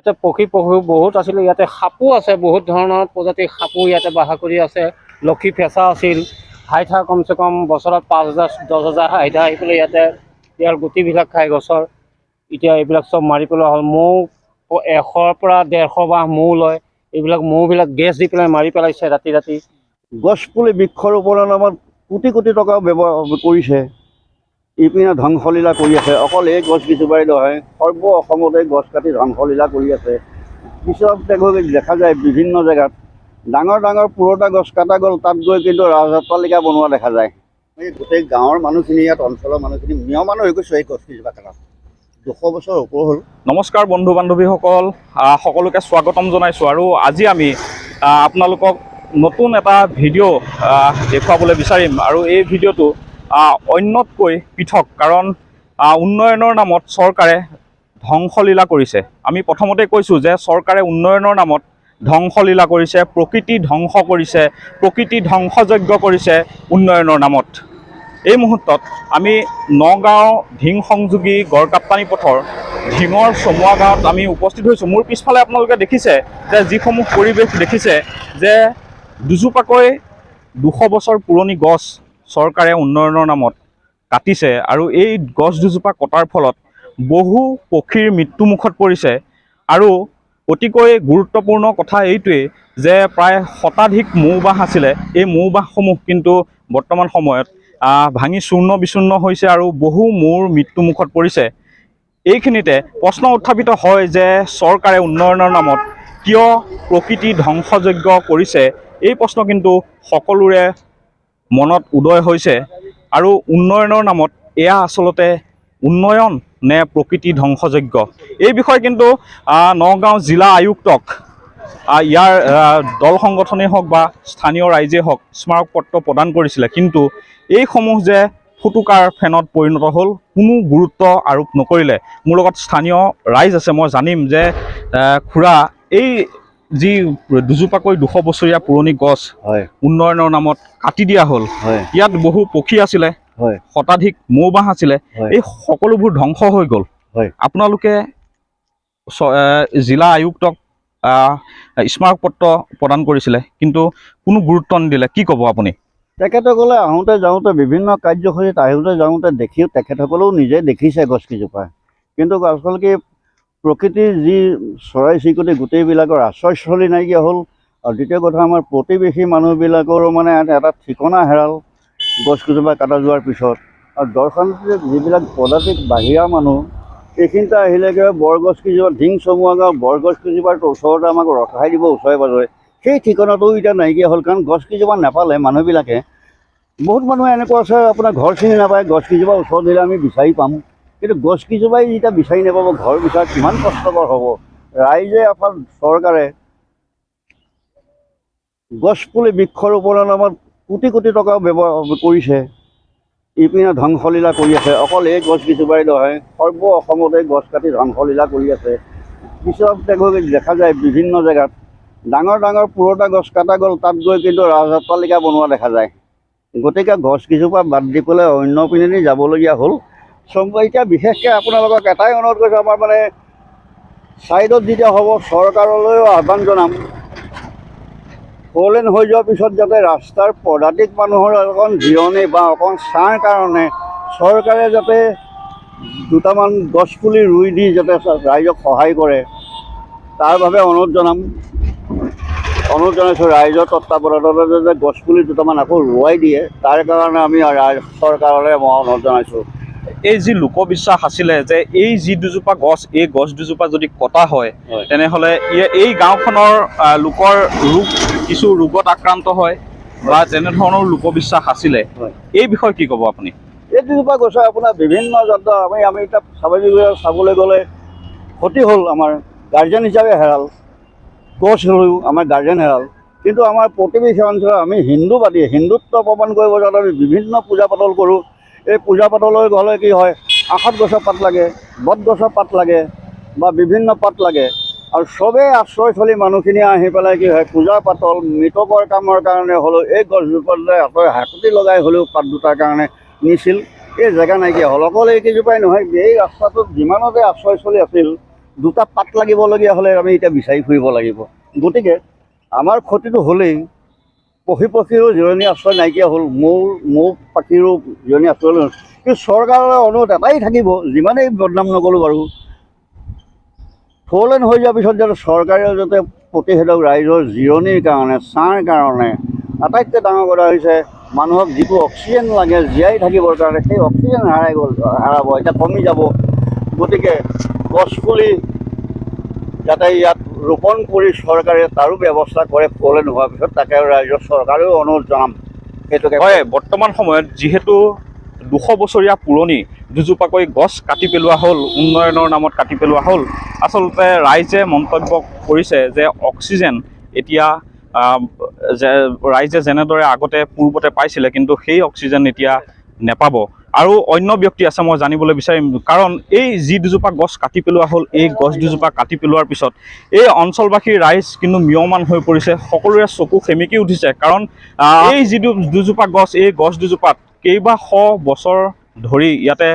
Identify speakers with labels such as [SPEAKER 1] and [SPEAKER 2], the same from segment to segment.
[SPEAKER 1] ইয়াতে পক্ষী বহুত আছিলে। ইয়াতে সাপো আছে, বহুত ধৰণৰ প্ৰজাতিৰ সাপো ইয়াতে বাস কৰি আছে। লক্ষী ফেঁচা আছিল, হাইঠা কমচে কম বছৰত 5,000 10,000 হাইঠা আহি পেলাই ইয়াতে ইয়াৰ গুটিবিলাক খাই গছৰ। এতিয়া এইবিলাক চব মাৰি পেলোৱা হ'ল। মৌ 100 পৰা 150 বাহ মৌ লয়। এইবিলাক মৌবিলাক গেছ দি পেলাই মাৰি পেলাইছে ৰাতি ৰাতি।
[SPEAKER 2] গছপুলি বৃক্ষৰোপণৰ নামত কোটি কোটি টকা ব্যৱহাৰ কৰিছে। ইপিনে ধ্বংসলীলা কৰি আছে। অকল এই গছ কেইজোপাই নহয়, সৰ্ব অসমতে গছ কাটি ধ্বংসলীলা কৰি আছে। পিছত দেখা যায় বিভিন্ন জেগাত ডাঙৰ ডাঙৰ পুৰঠা গছ কাটা গ'ল, তাত গৈ কিন্তু ৰাজঅট্টালিকা বনোৱা দেখা যায়। এই গোটেই গাঁৱৰ মানুহখিনি, ইয়াত অঞ্চলৰ মানুহখিনি নিয়মান হৈ গৈছে এই গছ কেইজোপা কটা। 200 বছৰ ওপৰ হ'ল।
[SPEAKER 3] নমস্কাৰ বন্ধু বান্ধৱীসকল, সকলোকে স্বাগতম জনাইছোঁ। আৰু আজি আমি আপোনালোকক নতুন এটা ভিডিঅ' দেখুৱাবলৈ বিচাৰিম। আৰু এই ভিডিঅ'টো অন্যতকৈ পৃথক, কাৰণ উন্নয়নৰ নামত চৰকাৰে ধ্বংসলীলা কৰিছে। আমি প্ৰথমতে কৈছোঁ যে চৰকাৰে উন্নয়নৰ নামত ধ্বংসলীলা কৰিছে, প্ৰকৃতি ধ্বংস কৰিছে, প্ৰকৃতি ধ্বংসযজ্ঞ কৰিছে উন্নয়নৰ নামত। এই মুহূৰ্তত আমি নগাঁও ঢিং সংযোগী গড়কাপ্তানি পথৰ ঢিঙৰ চমুৱা গাঁৱত আমি উপস্থিত হৈছোঁ। মোৰ পিছফালে আপোনালোকে দেখিছে যে যিসমূহ পৰিৱেশ দেখিছে, যে দুজোপাকৈ 200 বছৰ পুৰণি গছ চৰকাৰে উন্নয়নৰ নামত কাটিছে। আৰু এই গছ দুজোপা কটাৰ ফলত বহু পক্ষীৰ মৃত্যুমুখত পৰিছে। আৰু অতিকৈ গুৰুত্বপূৰ্ণ কথা এইটোৱেই যে প্ৰায় শতাধিক মৌবাহ আছিলে। এই মৌবাহসমূহ কিন্তু বৰ্তমান সময়ত ভাঙি চূৰ্ণ বিচূৰ্ণ হৈছে আৰু বহু মৌৰ মৃত্যুমুখত পৰিছে। এইখিনিতে প্ৰশ্ন উত্থাপিত হয় যে চৰকাৰে উন্নয়নৰ নামত কিয় প্ৰকৃতি ধ্বংসযজ্ঞ কৰিছে। এই প্ৰশ্ন কিন্তু সকলোৰে মনত উদয় হৈছে। আৰু উন্নয়নৰ নামত এয়া আচলতে উন্নয়ন নে প্ৰকৃতি ধ্বংসযজ্ঞ, এই বিষয়ে কিন্তু নগাঁও জিলা আয়ুক্তক ইয়াৰ দল সংগঠনেই হওক বা স্থানীয় ৰাইজেই হওক স্মাৰক পত্ৰ প্ৰদান কৰিছিলে। কিন্তু এইসমূহ যে ফুটুকাৰ ফেনত পৰিণত হ'ল, কোনো গুৰুত্ব আৰোপ নকৰিলে। মোৰ লগত স্থানীয় ৰাইজ আছে, মই জানিম যে খুৰা, এই যি দুজোপাকৈ 200 বছৰীয়া পুৰণি গছ উন্নয়নৰ নামত কাটি দিয়া হ'ল, ইয়াত বহু পক্ষী আছিলে, শতাধিক মৌবাহ আছিলে, এই সকলোবোৰ ধ্বংস হৈ গ'ল। আপোনালোকে জিলা আয়ুক্তক স্মাৰক পত্ৰ প্ৰদান কৰিছিলে, কিন্তু কোনো গুৰুত্ব নিদিলে। কি ক'ব আপুনি?
[SPEAKER 2] তেখেতসকলে আহোঁতে যাওঁতে বিভিন্ন কাৰ্যসূচীত যাওঁতে দেখি তেখেতসকলেও নিজে দেখিছে গছকেইজোপা। কিন্তু আচলতে প্ৰকৃতিৰ যি চৰাই চিৰিকটি গোটেইবিলাকৰ আশ্ৰয়স্থলী নাইকিয়া হ'ল। আৰু দ্বিতীয় কথা, আমাৰ প্ৰতিবেশী মানুহবিলাকৰো মানে এটা ঠিকনা হেৰাল গছকেইজোপা কাটা যোৱাৰ পিছত। আৰু দৰ্শনাৰ্থী যিবিলাক পদাতিক বাহিৰা মানুহ, এইখিনিতে আহিলেগৈ বৰগছকেইজোপা, ঢিং চমুৱা গাঁৱৰ বৰগছকেইজোপাৰ ওচৰতে আমাক ৰখাই দিব ওচৰে পাজৰে। সেই ঠিকনাটোও এতিয়া নাইকিয়া হ'ল, কাৰণ গছকেইজোপা নাপালে মানুহবিলাকে। বহুত মানুহে এনেকুৱা আছে, আপোনাৰ ঘৰ চিনি নাপায়, গছকেইজোপা ওচৰত দিলে আমি বিচাৰি পাম, কিন্তু গছকেইজোপাই যেতিয়া বিচাৰি নাপাব, ঘৰ বিচাৰ কিমান কষ্টকৰ হ'ব। ৰাইজে অকল চৰকাৰে গছপুলি বৃক্ষৰোপণৰ নামত কোটি কোটি টকা ব্যৱহাৰ কৰিছে। ইপিনে ধ্বংসলীলা কৰি আছে। অকল এই গছ কেইজোপাই নহয়, সৰ্ব অসমতে গছ কাটি ধ্বংসলীলা কৰি আছে। পিছত দেখা যায় বিভিন্ন জেগাত ডাঙৰ ডাঙৰ পুৰঠা গছ কাটা গ'ল, তাত গৈ কিন্তু ৰাজঅট্টালিকা বনোৱা দেখা যায়। গতিকে গছ কেইজোপা বাদ দি পেলাই অন্য পিনেদি যাবলগীয়া হ'ল। এতিয়া বিশেষকৈ আপোনালোকক এটাই অনুৰোধ কৰিছোঁ, আমাৰ মানে ছাইডত যেতিয়া হ'ব চৰকাৰলৈও আহ্বান জনাম, ফ'ৰলেন হৈ যোৱাৰ পিছত যাতে ৰাস্তাৰ পদাতিক মানুহৰ অকণ জিৰণি বা অকণ ছাঁৰ কাৰণে চৰকাৰে যাতে দুটামান গছপুলি ৰুই দি যাতে ৰাইজক সহায় কৰে, তাৰ বাবে অনুৰোধ জনাইছোঁ। ৰাইজৰ তত্বাৱধানতে যাতে গছপুলি দুটামান আকৌ ৰুৱাই দিয়ে, তাৰ কাৰণে আমি চৰকাৰলৈ মই অনুৰোধ জনাইছোঁ।
[SPEAKER 3] এই যি লোকবিশ্বাস আছিলে যে এই যি দুজোপা গছ, এই গছ দুজোপা যদি কটা হয়, তেনেহ'লে এই গাঁওখনৰ লোকৰ কিছু ৰোগত আক্ৰান্ত হয় বা তেনেধৰণৰ লোকবিশ্বাস আছিলে। এই বিষয়ে কি ক'ব আপুনি?
[SPEAKER 2] এই দুজোপা গছে আপোনাৰ বিভিন্ন যন্ত্ৰ আমি এতিয়া চাবলৈ গ'লে ক্ষতি হ'ল। আমাৰ গাৰ্জেন হিচাপে হেৰাল, গছ হ'লেও আমাৰ গাৰ্জেন হেৰাল। কিন্তু আমাৰ প্ৰতিবেশী অঞ্চলত আমি হিন্দুবাদী, হিন্দুত্ব প্ৰমাণ কৰিব যাতে আমি বিভিন্ন পূজা পাতল কৰোঁ। এই পূজা পাতলৈ গ'লে কি হয়, আশত গছৰ পাত লাগে, বট গছৰ পাত লাগে বা বিভিন্ন পাত লাগে। আৰু চবেই আশ্ৰয়স্থলী মানুহখিনি আহি পেলাই কি হয়, পূজা পাতল মৃতকৰ কামৰ কাৰণে হ'লেও এই গছজোপালৈ হাকুতি লগাই হ'লেও পাত দুটাৰ কাৰণে নিছিল। এই জেগা নাইকিয়া হ'ল। অকল এইকেইজোপাই নহয়, এই ৰাস্তাটোত যিমানতে আশ্ৰয়স্থলী আছিল দুটা পাত লাগিবলগীয়া হ'লে আমি এতিয়া বিচাৰি ফুৰিব লাগিব। গতিকে আমাৰ ক্ষতিটো হ'লেই পক্ষীৰো জিৰণি আশ্ৰয় নাইকিয়া হ'ল, মৌ পাখিৰো জিৰণি আশ্ৰয় হ'ল। কিন্তু চৰকাৰৰ অনুৰোধ এটাই থাকিব, যিমানেই বদনাম নকৰোঁ বাৰু, 4 লেন হৈ যোৱাৰ পিছত যাতে চৰকাৰে যাতে প্ৰতিষেধক ৰাইজৰ জিৰণিৰ কাৰণে, ছাঁৰ কাৰণে, আটাইতকৈ ডাঙৰ কথা হৈছে মানুহক যিটো অক্সিজেন লাগে জীয়াই থাকিবৰ কাৰণে, সেই অক্সিজেন হেৰাব, এতিয়া কমি যাব। গতিকে গছপুলি যাতে ইয়াত ৰোপণ কৰি চৰকাৰে তাৰো ব্যৱস্থা কৰে 4 লেন হোৱাৰ পিছত, তাকে ৰাইজৰ চৰকাৰেও অনুৰোধ জনাম। সেইটোকে
[SPEAKER 3] হয়, বৰ্তমান সময়ত যিহেতু 200 বছৰীয়া পুৰণি দুজোপাকৈ গছ কাটি পেলোৱা হ'ল, উন্নয়নৰ নামত কাটি পেলোৱা হ'ল। আচলতে ৰাইজে মন্তব্য কৰিছে যে অক্সিজেন এতিয়া ৰাইজে যেনেদৰে আগতে পূৰ্বতে পাইছিলে, কিন্তু সেই অক্সিজেন এতিয়া নেপাব। আৰু অন্য ব্যক্তি আছে, মই জানিবলৈ বিচাৰিম, কাৰণ এই যি দুজোপা গছ কাটি পেলোৱা হ'ল, এই গছ দুজোপা কাটি পেলোৱাৰ পিছত এই অঞ্চলবাসীৰ ৰাইজ কিন্তু ম্ৰিয়মান হৈ পৰিছে, সকলোৰে চকু সেমেকি উঠিছে। কাৰণ এই যি দুজোপা গছ, এই গছ দুজোপাত কেইবা শ বছৰ ধৰি ইয়াতে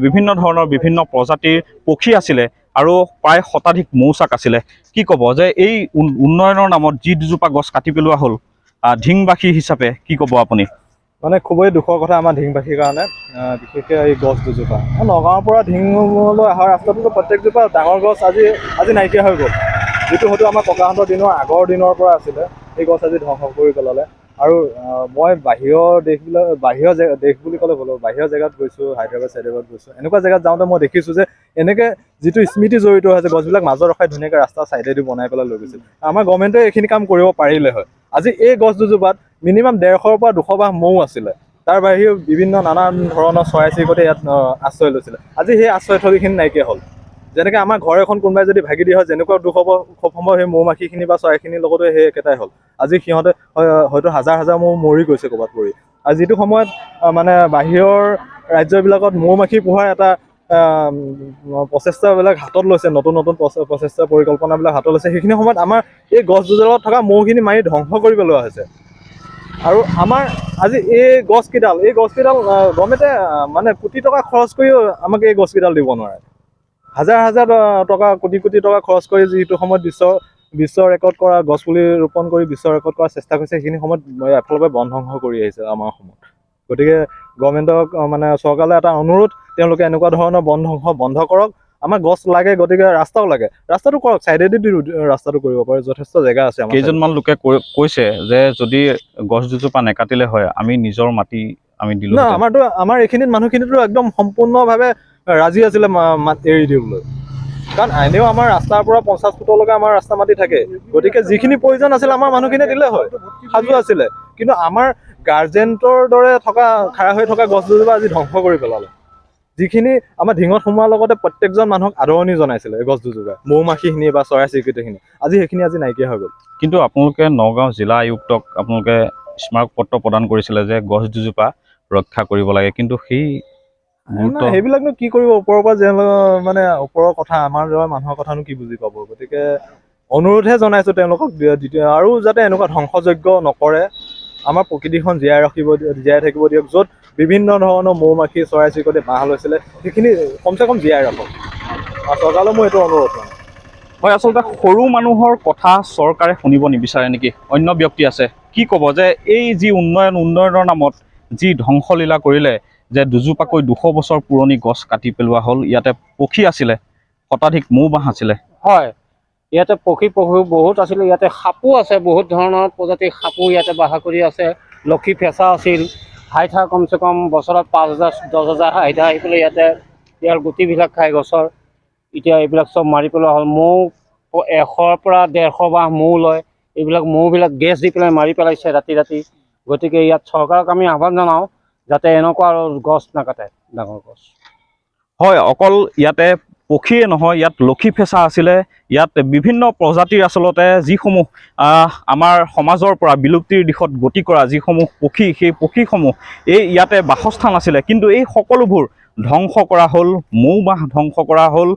[SPEAKER 3] বিভিন্ন ধৰণৰ বিভিন্ন প্ৰজাতিৰ পক্ষী আছিলে আৰু প্ৰায় শতাধিক মৌচাক আছিলে। কি ক'ব যে এই উন্নয়নৰ নামত যি দুজোপা গছ কাটি পেলোৱা হ'ল, ঢিংবাসী হিচাপে কি ক'ব আপুনি?
[SPEAKER 4] মানে খুবেই দুখৰ কথা আমাৰ ঢিংবাসীৰ কাৰণে, বিশেষকৈ এই গছ দুজোপা। নগাঁৱৰ পৰা ঢিঙলৈ অহা ৰাস্তাটোতো প্ৰত্যেকজোপা ডাঙৰ গছ আজি নাইকিয়া হৈ গ'ল, যিটো হয়তো আমাৰ ককাহঁতৰ আগৰ দিনৰ পৰা আছিলে। সেই গছ আজি ধ্বংস কৰি পেলালে। আৰু মই বাহিৰৰ দেশ বুলি ক'লে ভুল হ'ব, বাহিৰৰ জেগাত গৈছোঁ, হায়দৰাবাদ গৈছোঁ। এনেকুৱা জেগাত যাওঁতে মই দেখিছোঁ যে এনেকৈ যিটো স্মৃতি জড়িত হৈছে, গছবিলাক মাজত ৰখাই ধুনীয়াকৈ ৰাস্তা ছাইডেদি বনাই পেলাই লৈ গৈছিল। আমাৰ গভৰ্ণমেণ্টে এইখিনি কাম কৰিব পাৰিলে হয়। আজি এই গছ দুজোপাত মিনিমাম 150ৰ পৰা 200 বাহ মৌ আছিলে। তাৰ বাহিৰেও বিভিন্ন নানান ধৰণৰ চৰাই চিৰিকটি ইয়াত আশ্ৰয় লৈছিলে। আজি সেই আশ্ৰয়স্থলীখিনি নাইকিয়া হ'ল। যেনেকৈ আমাৰ ঘৰ এখন কোনোবাই যদি ভাগি দিয়া হয়, যেনেকুৱা দুখ হ'ব, খুব সম্ভৱ সেই মৌ মাখিখিনি বা চৰাইখিনিৰ লগতো সেই একেটাই হ'ল। আজি সিহঁতে হয়তো হাজাৰ হাজাৰ মৌ মৰি গৈছে ক'ৰবাত পৰি। আৰু যিটো সময়ত মানে বাহিৰৰ ৰাজ্যবিলাকত মৌ মাখি পোহাৰ এটা প্ৰচেষ্টাবিলাক হাতত লৈছে, নতুন প্ৰচেষ্টা পৰিকল্পনাবিলাক হাতত লৈছে, সেইখিনি সময়ত আমাৰ এই গছ দুডালত থকা মৌখিনি মাৰি ধ্বংস কৰি পেলোৱা হৈছে। আৰু আমাৰ আজি এই গছকেইডাল গভৰ্ণমেণ্টে মানে কোটি টকা খৰচ কৰিও আমাক এই গছকেইডাল দিব নোৱাৰে। হাজাৰ হাজাৰ টকা, কোটি কোটি টকা খৰচ কৰি যিটো সময়ত বিশ্ব ৰেকৰ্ড কৰা গছপুলি ৰোপণ কৰি বিশ্ব ৰেকৰ্ড কৰাৰ চেষ্টা কৰিছে, সেইখিনি সময়ত এফালৰ পৰা বন ধ্বংস কৰি আহিছে আমাৰ অসমত। গতিকে গভৰ্ণমেণ্টক মানে চৰকাৰলৈ এটা অনুৰোধ, তেওঁলোকে এনেকুৱা ধৰণৰ বন ধ্বংস বন্ধ কৰক। আমাৰ গছ লাগে, গতিকে ৰাস্তাও লাগে, ৰাস্তাটো কৰক, ছাইডেদি ৰাস্তাটো কৰিব পাৰে, যথেষ্ট জেগা আছে।
[SPEAKER 3] কেইজনমান লোকে কৈছে যে যদি গছ দুজোপা নেকাটিলে হয়, আমি নিজৰ মাটি আমি দিলোঁ।
[SPEAKER 4] আমাৰ এইখিনিত মানুহখিনিতো একদম সম্পূৰ্ণভাৱে ৰাজি আছিলে এৰি দিবলৈ। কাৰণ এনেও আমাৰ ৰাস্তাৰ পৰা 50 ফুটলৈকে আমাৰ ৰাস্তা মাটি থাকে। গতিকে যিখিনি প্ৰয়োজন আছিলে আমাৰ মানুহখিনিয়ে দিলে হয়, সাজু আছিলে। কিন্তু আমাৰ গাৰ্জেণ্টৰ দৰে খাৰা হৈ থকা গছ দুজোপা আজি ধ্বংস কৰি পেলালে। যিখিনি আমাৰ ঢিঙত সোমোৱাৰ লগতে প্ৰত্যেকজন মানুহক আদৰণি জনাইছিলে এই গছ দুজোপাই, মৌ মাখিখিনি বা চৰাই চিৰিকটিখিনি, সেইখিনি আজি নাইকিয়া হৈ গ'ল।
[SPEAKER 3] কিন্তু আপোনালোকে নগাঁও জিলা আয়ুক্তক আপোনালোকে স্মাৰক পত্ৰ প্ৰদান কৰিছিলে যে গছ দুজোপা ৰক্ষা কৰিব লাগে, কিন্তু
[SPEAKER 4] সেইবিলাকনো কি কৰিব, ওপৰৰ পৰা মানে ওপৰৰ কথা, আমাৰ দৰে মানুহৰ কথানো কি বুজি পাব। গতিকে অনুৰোধহে জনাইছোঁ তেওঁলোকক, আৰু যাতে এনেকুৱা ধ্বংসযজ্ঞ নকৰে, আমাৰ প্ৰকৃতিখন জীয়াই থাকিব দিয়ক। য'ত বিভিন্ন ধৰণৰ মৌ মাখি চৰাই চিৰিকটি বাহ লৈছিলে, সেইখিনি কমচে কম জীয়াই ৰাখক। আৰু চৰকাৰলৈ মোৰ এইটো অনুৰোধ।
[SPEAKER 3] হয়, আচলতে সৰু মানুহৰ কথা চৰকাৰে শুনিব নিবিচাৰে নেকি? অন্য ব্যক্তি আছে, কি ক'ব যে এই যি উন্নয়নৰ নামত যি ধ্বংসলীলা কৰিলে, যে দুজোপাকৈ 200 বছৰ পুৰণি গছ কাটি পেলোৱা হ'ল, ইয়াতে পক্ষী আছিলে, শতাধিক মৌ বাহ আছিলে।
[SPEAKER 1] হয়, ইয়াতে পক্ষী বহুত আছিলে, ইয়াতে সাপো আছে, বহুত ধৰণৰ প্ৰজাতিৰ সাপো ইয়াতে বাস কৰি আছে। লক্ষী ফেঁচা আছিল, হাইঠা কমচে কম বছৰত 5,000 10,000 হাইঠা আহি পেলাই ইয়াৰ গুটিবিলাক খাই গছৰ। এতিয়া এইবিলাক চব মাৰি পেলোৱা হ'ল। মৌ 100ৰ পৰা 150 বাহ মৌ লয়, এইবিলাক মৌবিলাক গেছ দি পেলাই মাৰি পেলাইছে ৰাতি। গতিকে ইয়াত চৰকাৰক আমি আহ্বান জনাওঁ যাতে এনেকুৱা আৰু গছ নাকাটে, ডাঙৰ গছ।
[SPEAKER 3] হয়, অকল ইয়াতে পক্ষীয়ে নহয়, ইয়াত লক্ষী ফেঁচা আছিলে, ইয়াত বিভিন্ন প্ৰজাতিৰ আচলতে যিসমূহ আমাৰ সমাজৰ পৰা বিলুপ্তিৰ দিশত গতি কৰা যিসমূহ পক্ষী, সেই পক্ষীসমূহ ইয়াতে বাসস্থান আছিলে, কিন্তু এই সকলোবোৰ ধ্বংস কৰা হ'ল, মৌ বাহ ধ্বংস কৰা হ'ল।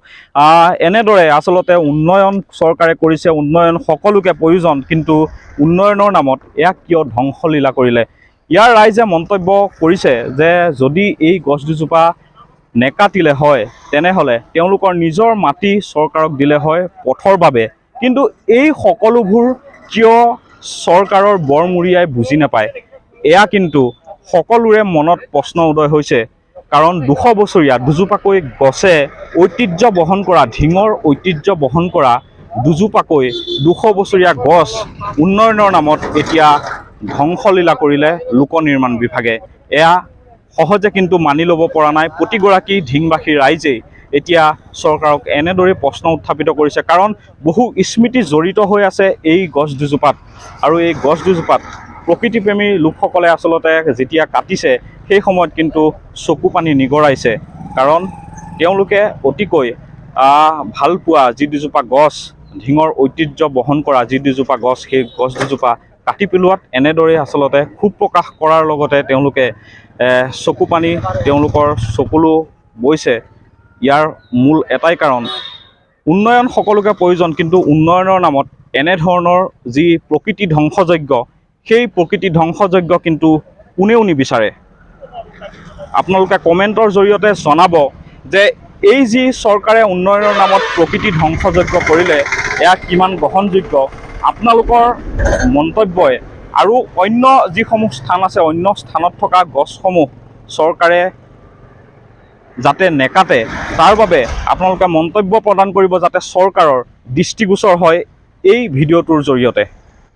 [SPEAKER 3] এনেদৰে আচলতে উন্নয়ন চৰকাৰে কৰিছে, উন্নয়ন সকলোকে প্ৰয়োজন, কিন্তু উন্নয়নৰ নামত ইয়াক কিয় ধ্বংসলীলা কৰিলে? ইয়াৰ ৰাইজে মন্তব্য কৰিছে যে যদি এই গছ দুজোপা নেকাটিলে হয় তেনেহ'লে তেওঁলোকৰ নিজৰ মাটি চৰকাৰক দিলে হয় পথৰ বাবে। কিন্তু এই সকলোবোৰ কিয় চৰকাৰৰ বৰমূৰীয়াই বুজি নাপায়, এয়া কিন্তু সকলোৰে মনত প্ৰশ্ন উদয় হৈছে। কাৰণ 200 বছৰীয়া দুজোপাকৈ গছে ঐতিহ্য বহন কৰা, ঢিঙৰ ঐতিহ্য বহন কৰা দুজোপাকৈ 200 বছৰীয়া গছ উন্নয়নৰ নামত এতিয়া ধ্বংসলীলা কৰিলে লোক নিৰ্মাণ বিভাগে। এয়া সহজে কিন্তু মানি ল'ব পৰা নাই প্ৰতিগৰাকী ঢিংবাসী ৰাইজেই। এতিয়া চৰকাৰক এনেদৰে প্ৰশ্ন উত্থাপিত কৰিছে, কাৰণ বহু স্মৃতি জড়িত হৈ আছে এই গছ দুজোপাত। আৰু এই গছ দুজোপাত প্ৰকৃতিপ্ৰেমী লোকসকলে আচলতে যেতিয়া কাটিছে সেই সময়ত কিন্তু চকু পানী নিগৰাইছে। কাৰণ তেওঁলোকে অতিকৈ ভাল পোৱা যি দুজোপা গছ, ঢিঙৰ ঐতিহ্য বহন কৰা যি দুজোপা গছ, সেই গছ দুজোপা কাটি পেলোৱাত এনেদৰে আচলতে ক্ষোভ প্ৰকাশ কৰাৰ লগতে তেওঁলোকে চকু পানী তেওঁলোকৰ চকুলো বৈছে। ইয়াৰ মূল এটাই কাৰণ, উন্নয়ন সকলোকে প্ৰয়োজন, কিন্তু উন্নয়নৰ নামত এনেধৰণৰ যি প্ৰকৃতি ধ্বংসযজ্ঞ, সেই প্ৰকৃতি ধ্বংসযজ্ঞ কিন্তু কোনেও নিবিচাৰে। আপোনালোকে কমেণ্টৰ জৰিয়তে জনাব যে এই যি চৰকাৰে উন্নয়নৰ নামত প্ৰকৃতি ধ্বংসযজ্ঞ কৰিলে এয়া কিমান গ্ৰহণযোগ্য। আপোনালোকৰ মন্তব্যই আৰু অন্য যিসমূহ স্থান আছে, অন্য স্থানত থকা গছসমূহ চৰকাৰে যাতে নেকাটে তাৰ বাবে আপোনালোকে মন্তব্য প্ৰদান কৰিব, যাতে চৰকাৰৰ দৃষ্টিগোচৰ হয় এই ভিডিঅ'টোৰ জৰিয়তে।